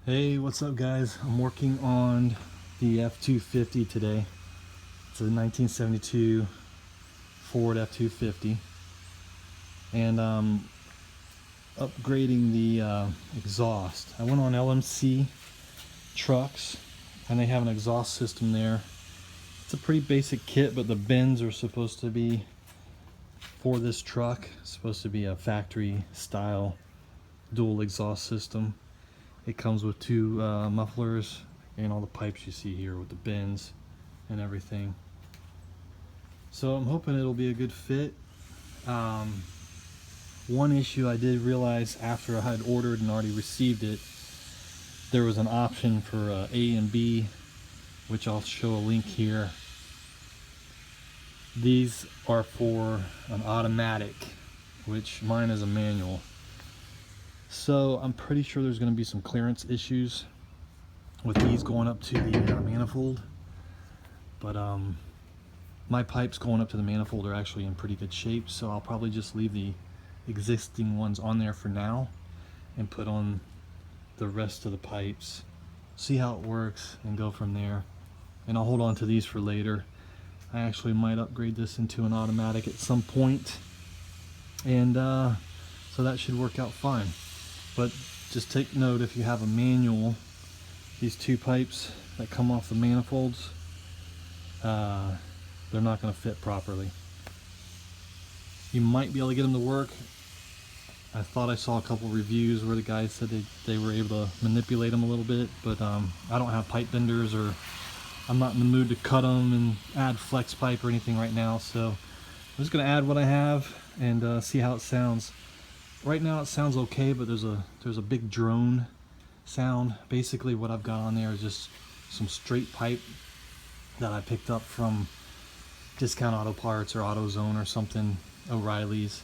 Hey, what's up guys? I'm working on the F250 today. It's a 1972 Ford F250 and upgrading the exhaust. I went on LMC Trucks and they have an exhaust system there. It's a pretty basic kit, but the bends are supposed to be for this truck. It's supposed to be a factory style dual exhaust system. It comes with two mufflers and all the pipes you see here with the bends and everything. So I'm hoping it'll be a good fit. One issue I did realize after I had ordered and already received it, there was an option for A and B, which I'll show a link here. These are for an automatic, which mine is a manual. So I'm pretty sure there's going to be some clearance issues with these going up to the manifold, but my pipes going up to the manifold are actually in pretty good shape, so I'll probably just leave the existing ones on there for now and put on the rest of the pipes, see how it works, and go from there. And I'll hold on to these for later. I actually might upgrade this into an automatic at some point, and so that should work out fine. But just take note, if you have a manual, these two pipes that come off the manifolds, they're not going to fit properly. You might be able to get them to work. I thought I saw a couple reviews where the guys said they were able to manipulate them a little bit, but I don't have pipe benders, or I'm not in the mood to cut them and add flex pipe or anything right now, so I'm just going to add what I have and see how it sounds. Right now it sounds okay, but there's a big drone sound. Basically what I've got on there is just some straight pipe that I picked up from Discount Auto Parts or AutoZone or something, O'Reilly's,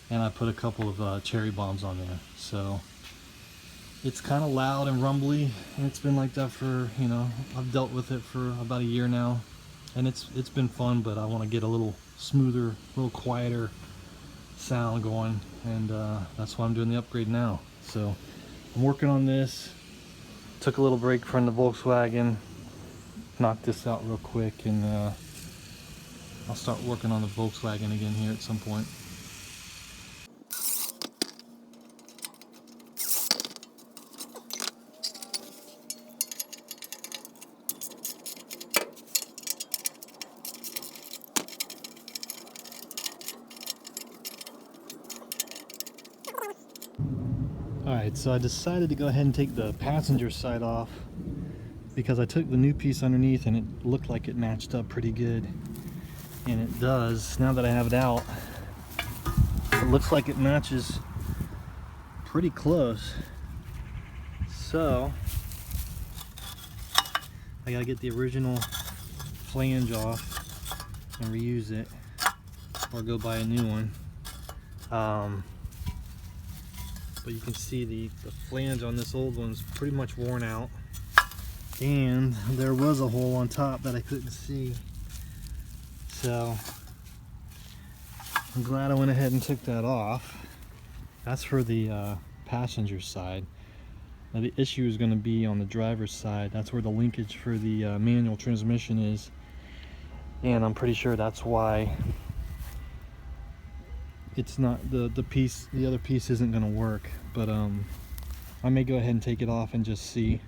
and I put a couple of cherry bombs on there. So it's kind of loud and rumbly, and it's been like that for, you know, I've dealt with it for about a year now, and it's been fun, but I want to get a little smoother, a little quieter sound going, and that's why I'm doing the upgrade now. So I'm working on this. Took a little break from the Volkswagen, knocked this out real quick, and I'll start working on the Volkswagen again here at some point. Alright, so I decided to go ahead and take the passenger side off because I took the new piece underneath and it looked like it matched up pretty good. And it does. Now that I have it out, it looks like it matches pretty close. So I gotta get the original flange off and reuse it, or go buy a new one. But you can see the flange on this old one's pretty much worn out, and there was a hole on top that I couldn't see, so I'm glad I went ahead and took that off. That's for the passenger side. Now the issue is going to be on the driver's side. That's where the linkage for the manual transmission is, and I'm pretty sure that's why it's not the other piece isn't going to work. But I may go ahead and take it off and just see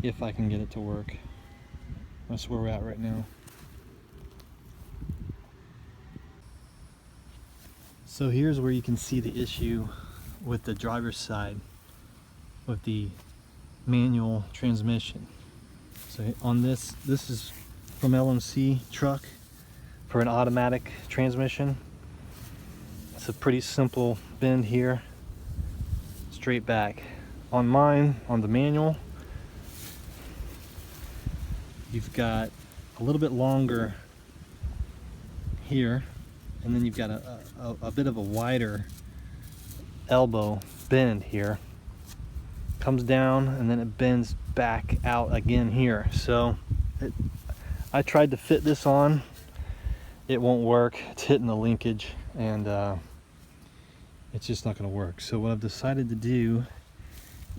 if I can get it to work. That's where we're at right now. So here's where you can see the issue with the driver's side with the manual transmission. So on this is from LMC Truck for an automatic transmission. It's a pretty simple bend here, straight back. On mine, on the manual, you've got a little bit longer here, and then you've got a bit of a wider elbow bend here. Comes down and then it bends back out again here. So I tried to fit this on, it won't work. It's hitting the linkage, and it's just not going to work. So what I've decided to do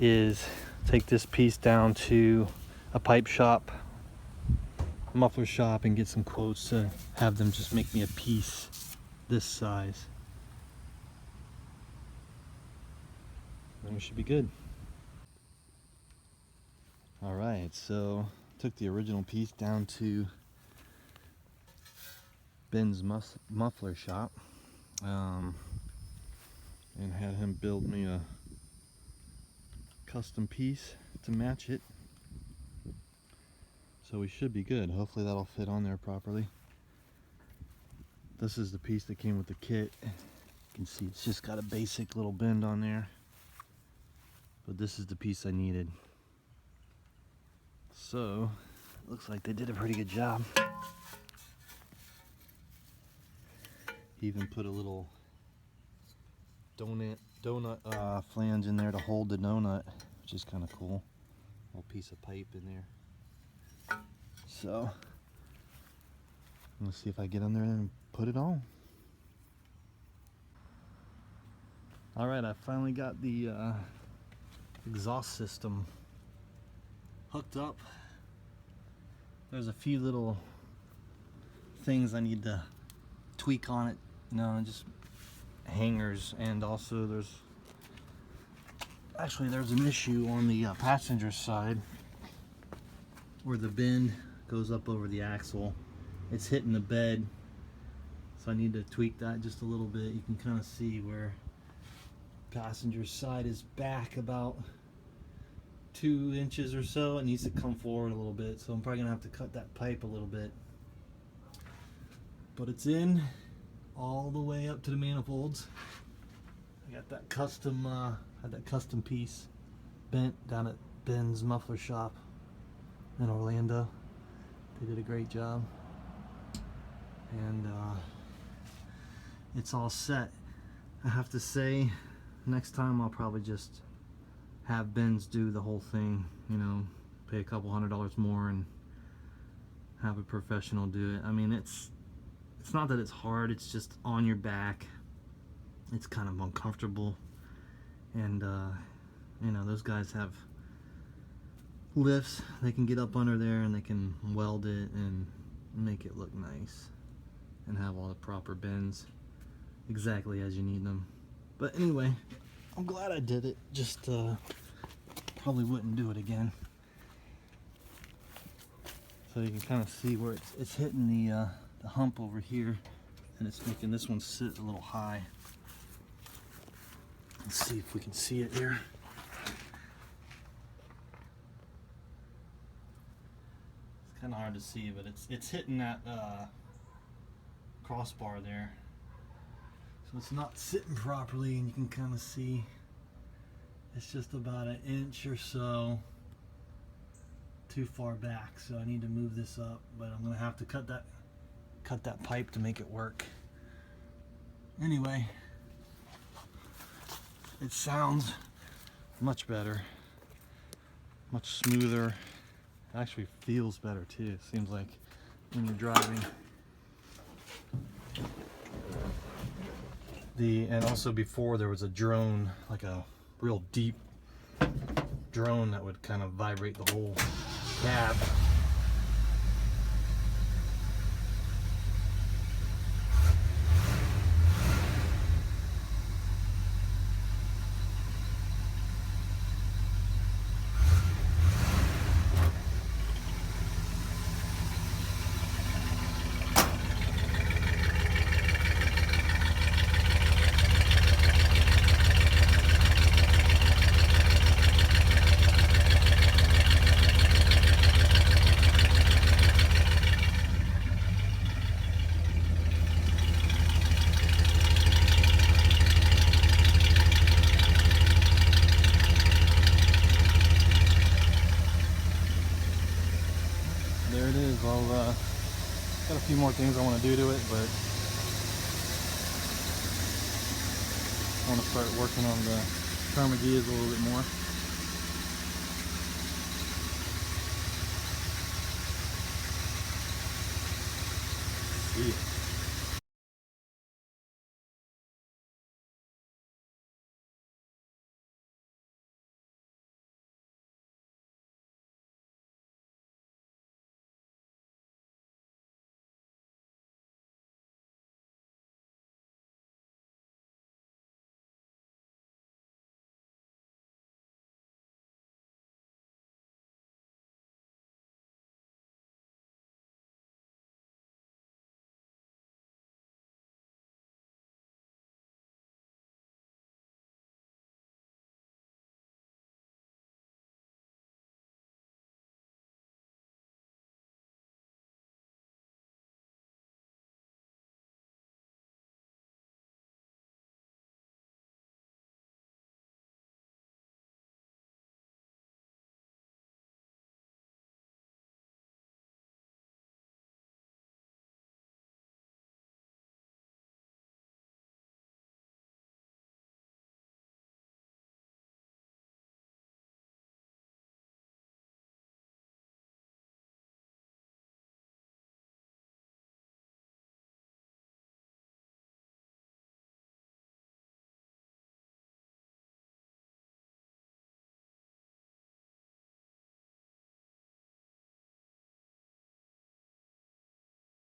is take this piece down to a pipe shop, muffler shop, and get some quotes to have them just make me a piece this size. Then we should be good. All right, so took the original piece down to Ben's muffler shop, and had him build me a custom piece to match it. So we should be good. Hopefully that'll fit on there properly. This is the piece that came with the kit. You can see it's just got a basic little bend on there, but this is the piece I needed. So looks like they did a pretty good job. He even put a little donut flange in there to hold the donut, which is kind of cool. A little piece of pipe in there. So I'm gonna see if I get on there and put it on. All right, I finally got the exhaust system hooked up. There's a few little things I need to tweak on it, you know, just hangers, and also there's an issue on the passenger side where the bend goes up over the axle. It's hitting the bed, so I need to tweak that just a little bit. You can kind of see where passenger side is back about 2 inches or so. It needs to come forward a little bit, so I'm probably gonna have to cut that pipe a little bit. But it's in all the way up to the manifolds. I got that custom had that custom piece bent down at Ben's muffler shop in Orlando. They did a great job, and it's all set. I have to say, next time I'll probably just have Ben's do the whole thing, you know, pay a couple $100 more and have a professional do it. I mean, it's not that it's hard, it's just on your back. It's kind of uncomfortable, and you know, those guys have lifts. They can get up under there and they can weld it and make it look nice and have all the proper bends exactly as you need them. But anyway, I'm glad I did it. Just probably wouldn't do it again. So you can kind of see where it's hitting the hump over here, and it's making this one sit a little high. Let's see if we can see it here. It's kind of hard to see, but it's hitting that crossbar there. So it's not sitting properly, and you can kind of see it's just about 1 inch or so too far back. So I need to move this up, but I'm gonna have to cut that pipe to make it work. Anyway, it sounds much better, much smoother. It actually feels better too, it seems like, when you're driving. And also before, there was a drone, like a real deep drone that would kind of vibrate the whole cab. There it is. I'll got a few more things I want to do to it, but I want to start working on the Carmageas a little bit more. See ya.